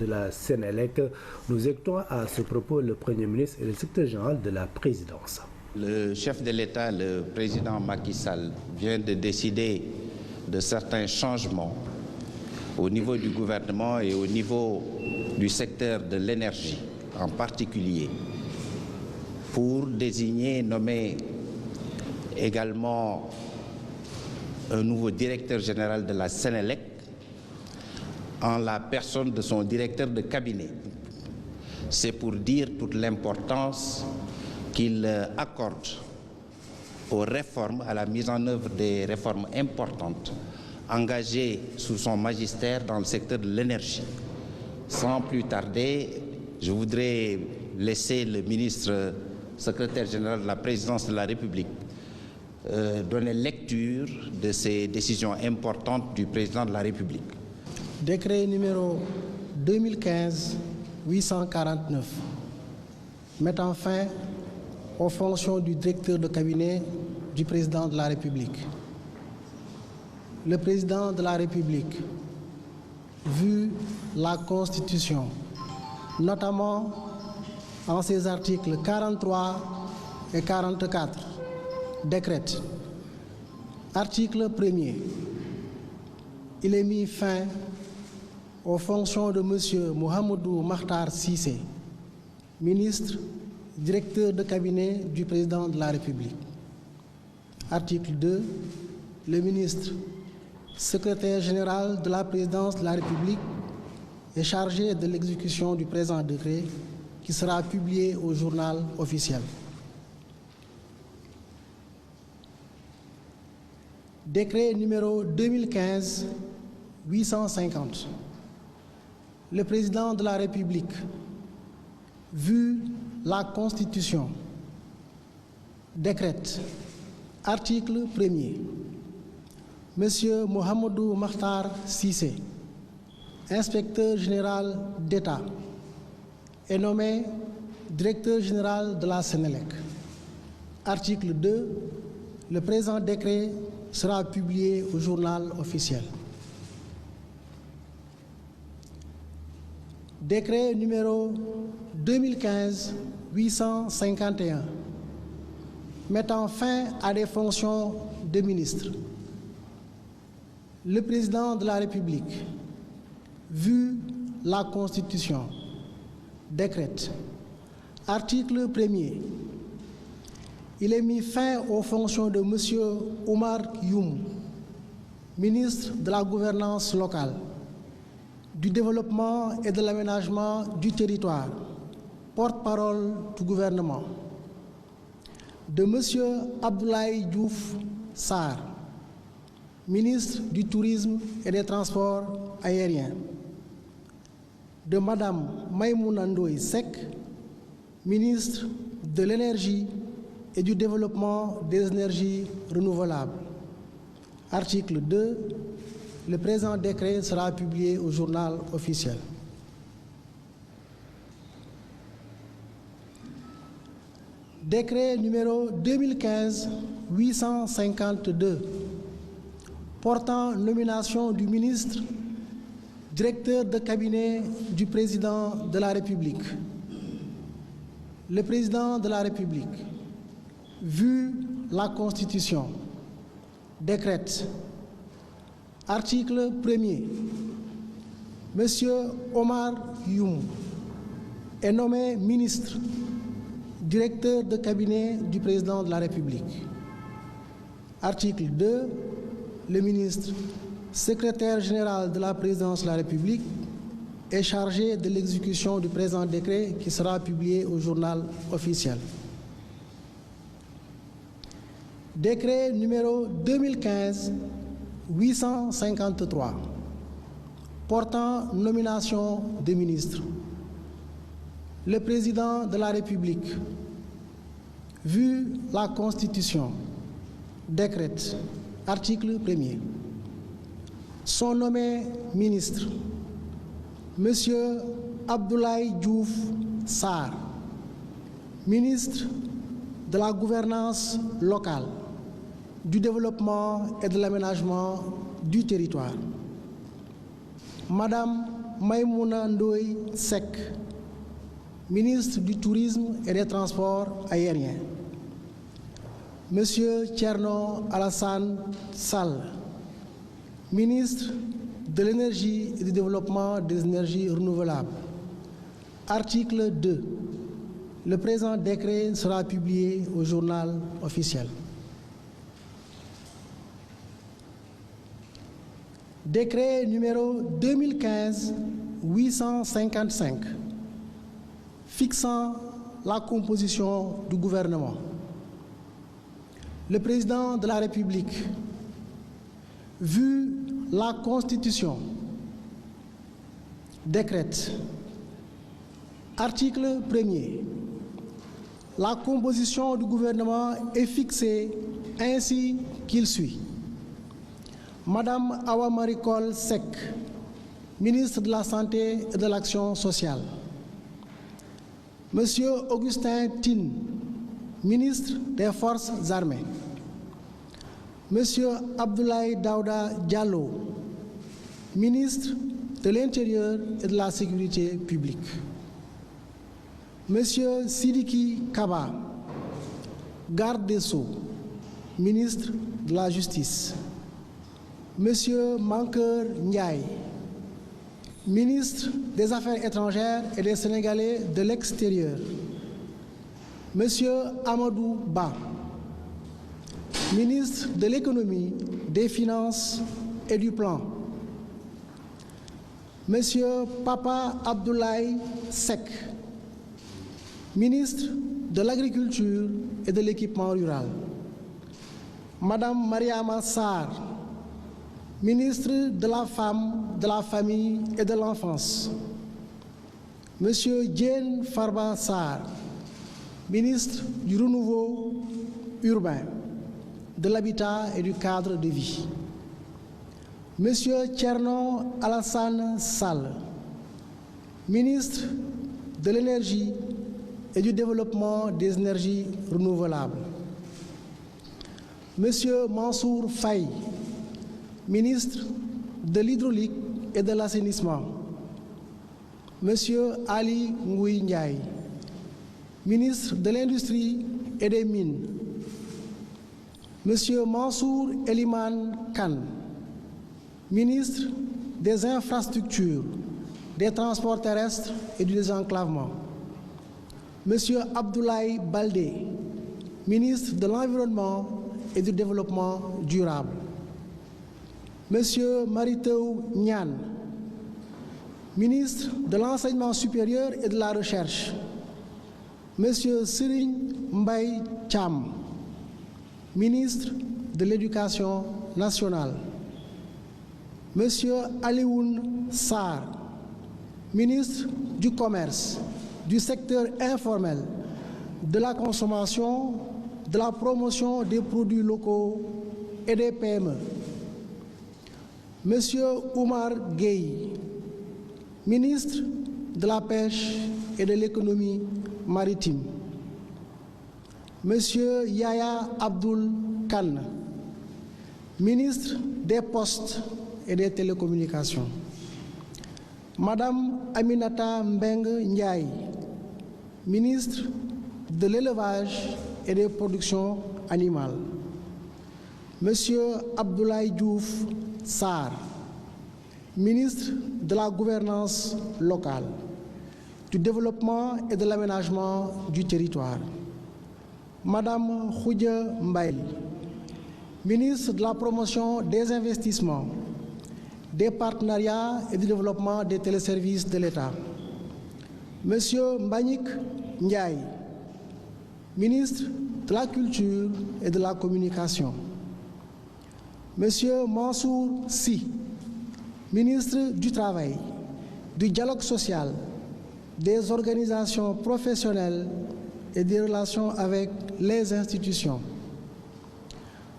de la Sénélec. Nous écoutons à ce propos le Premier ministre et le secrétaire général de la présidence. Le chef de l'État, le président Macky Sall, vient de décider de certains changements au niveau du gouvernement et au niveau du secteur de l'énergie en particulier, pour désigner, nommer également un nouveau directeur général de la Sénélec en la personne de son directeur de cabinet. C'est pour dire toute l'importance qu'il accorde aux réformes, à la mise en œuvre des réformes importantes engagées sous son magistère dans le secteur de l'énergie. Sans plus tarder, je voudrais laisser le ministre secrétaire général de la présidence de la République donner lecture de ces décisions importantes du président de la République. Décret numéro 2015-849 mettant fin aux fonctions du directeur de cabinet du président de la République. Le président de la République, vu la Constitution, notamment en ses articles 43 et 44, décrète. Article 1er. Il est mis fin aux fonctions de M. Mohamedou Makhtar Cissé, ministre, directeur de cabinet du président de la République. Article 2. Le ministre, secrétaire général de la présidence de la République, est chargé de l'exécution du présent décret qui sera publié au journal officiel. Décret numéro 2015-850. Le président de la République, vu la Constitution, décrète. Article 1er. Monsieur Mohamedou Makhtar Cissé, inspecteur général d'État, est nommé directeur général de la Sénélec. Article 2. Le présent décret sera publié au journal officiel. Décret numéro 2015-851 mettant fin à des fonctions de ministre. Le président de la République, vu la Constitution, décrète. Article 1er. Il est mis fin aux fonctions de M. Oumar Youm, ministre de la Gouvernance locale, du Développement et de l'Aménagement du territoire, porte-parole du gouvernement, de M. Abdoulaye Diouf Sarr, ministre du Tourisme et des Transports aériens, de Mme Maïmouna Ndoye Seck, ministre de l'Énergie et du Développement des énergies renouvelables. Article 2. Le présent décret sera publié au journal officiel. Décret numéro 2015-852 portant nomination du ministre, directeur de cabinet du président de la République. Le président de la République, vu la Constitution, décrète. Article 1er. Monsieur Omar Youm est nommé ministre, directeur de cabinet du président de la République. Article 2. Le ministre, secrétaire général de la présidence de la République, est chargé de l'exécution du présent décret qui sera publié au journal officiel. Décret numéro 2015-853 portant nomination de ministres. Le président de la République, vu la Constitution, décrète. Article 1er. Sont nommés ministres Monsieur Abdoulaye Diouf Sarr, ministre de la Gouvernance locale, du Développement et de l'Aménagement du territoire. Madame Maïmouna Ndoye Seck, ministre du Tourisme et des Transports aériens. Monsieur Thierno Alassane Sall, ministre de l'Énergie et du Développement des énergies renouvelables. Article 2. Le présent décret sera publié au journal officiel. Décret numéro 2015-855 fixant la composition du gouvernement. Le président de la République, vu la Constitution, décrète. Article 1er. La composition du gouvernement est fixée ainsi qu'il suit. Madame Awa Marie Coll Seck, ministre de la Santé et de l'Action sociale. Monsieur Augustin Tine, ministre des Forces armées. Monsieur Abdoulaye Daouda Diallo, ministre de l'Intérieur et de la Sécurité publique. Monsieur Sidiki Kaba, garde des Sceaux, ministre de la Justice. Monsieur Mankeur Ndiaye, ministre des Affaires étrangères et des Sénégalais de l'extérieur. Monsieur Amadou Ba, ministre de l'Économie, des Finances et du Plan. Monsieur Papa Abdoulaye Seck, ministre de l'Agriculture et de l'Équipement rural. Madame Mariama Sarr, ministre de la Femme, de la Famille et de l'Enfance. Monsieur Diène Farba Sarr, ministre du Renouveau urbain, de l'Habitat et du Cadre de vie. Monsieur Thierno Alassane Sall, ministre de l'Énergie et du Développement des énergies renouvelables. Monsieur Mansour Faye, ministre de l'Hydraulique et de l'Assainissement. Monsieur Ali Ngouille Ndiaye, ministre de l'Industrie et des Mines. Monsieur Mansour Eliman Khan, ministre des Infrastructures, des Transports terrestres et du désenclavement. Monsieur Abdoulaye Baldé, ministre de l'Environnement et du Développement durable. Monsieur Maritou Niane, ministre de l'Enseignement supérieur et de la Recherche. Monsieur Serigne Mbaye Thiam, ministre de l'Éducation nationale. Monsieur Alioune Sarr, ministre du Commerce, du secteur informel, de la consommation, de la promotion des produits locaux et des PME. Monsieur Oumar Gueye, ministre de la Pêche et de l'Économie maritime. Monsieur Yaya Abdoul Khan, ministre des Postes et des Télécommunications. Madame Aminata Mbengue Ndiaye, ministre de l'Élevage et des Productions animales. Monsieur Abdoulaye Diouf Sarr, ministre de la Gouvernance locale, du Développement et de l'Aménagement du territoire. Madame Khoudia Mbaye, ministre de la Promotion des investissements, des partenariats et du développement des téléservices de l'État. Monsieur Mbagnick Ndiaye, ministre de la Culture et de la Communication. Monsieur Mansour Sy, ministre du Travail, du Dialogue social, des organisations professionnelles et des relations avec les institutions.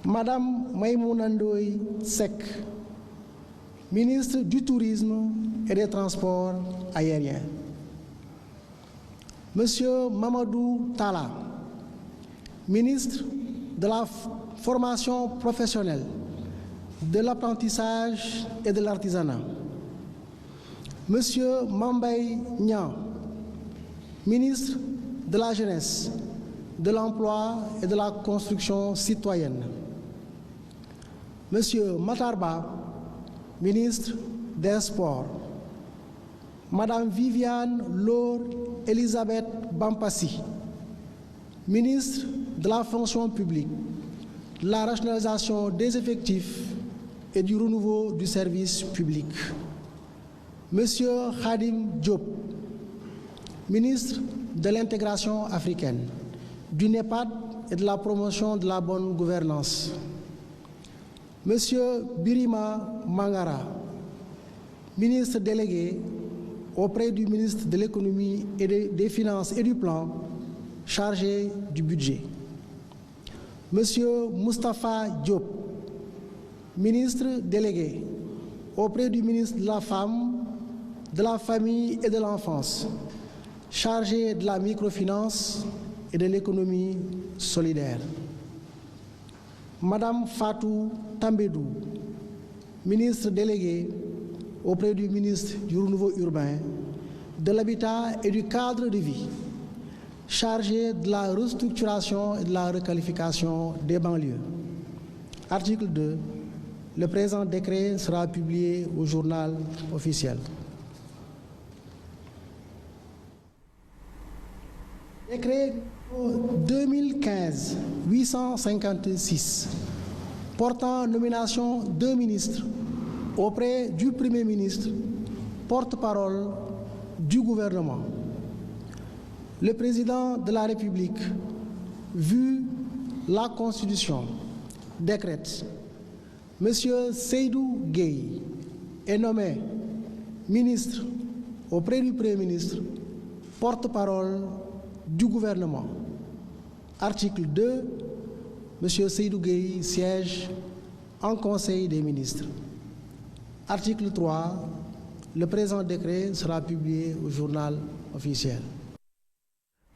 Madame Maïmouna Ndoye Seck, ministre du Tourisme et des Transports aériens. Monsieur Mamadou Talla, ministre de la Formation professionnelle, de l'apprentissage et de l'artisanat. Monsieur Mambay Niang, ministre de la Jeunesse, de l'Emploi et de la Construction citoyenne. Monsieur Matarba, ministre des Sports. Madame Viviane Laure Elisabeth Bampassi, ministre de la Fonction publique, de la rationalisation des effectifs et du renouveau du service public. Monsieur Khadim Diop, ministre de l'intégration africaine, du NEPAD et de la promotion de la bonne gouvernance. Monsieur Birima Mangara, ministre délégué auprès du ministre de l'économie et des finances et du plan, chargé du budget. Monsieur Moustapha Diop, ministre délégué auprès du ministre de la Femme, de la Famille et de l'Enfance, chargé de la microfinance et de l'économie solidaire. Madame Fatou Tambedou, ministre délégué auprès du ministre du Renouveau urbain, de l'Habitat et du cadre de vie, chargé de la restructuration et de la requalification des banlieues. Article 2. Le présent décret sera publié au journal officiel. Décret 2015-856 portant nomination d'un ministre auprès du Premier ministre, porte-parole du gouvernement. Le président de la République, vu la Constitution, décrète: Monsieur Seydou Gueye est nommé ministre auprès du Premier ministre, porte-parole du gouvernement. Article 2. Monsieur Seydou Gueye siège en Conseil des ministres. Article 3. Le présent décret sera publié au journal officiel.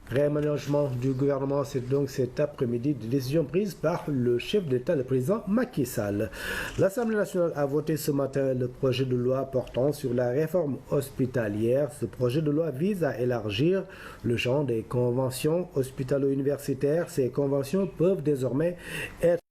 Réaménagement du gouvernement, c'est donc cet après-midi de décision prise par le chef d'État, le président Macky Sall. L'Assemblée nationale a voté ce matin le projet de loi portant sur la réforme hospitalière. Ce projet de loi vise à élargir le champ des conventions hospitalo-universitaires. Ces conventions peuvent désormais être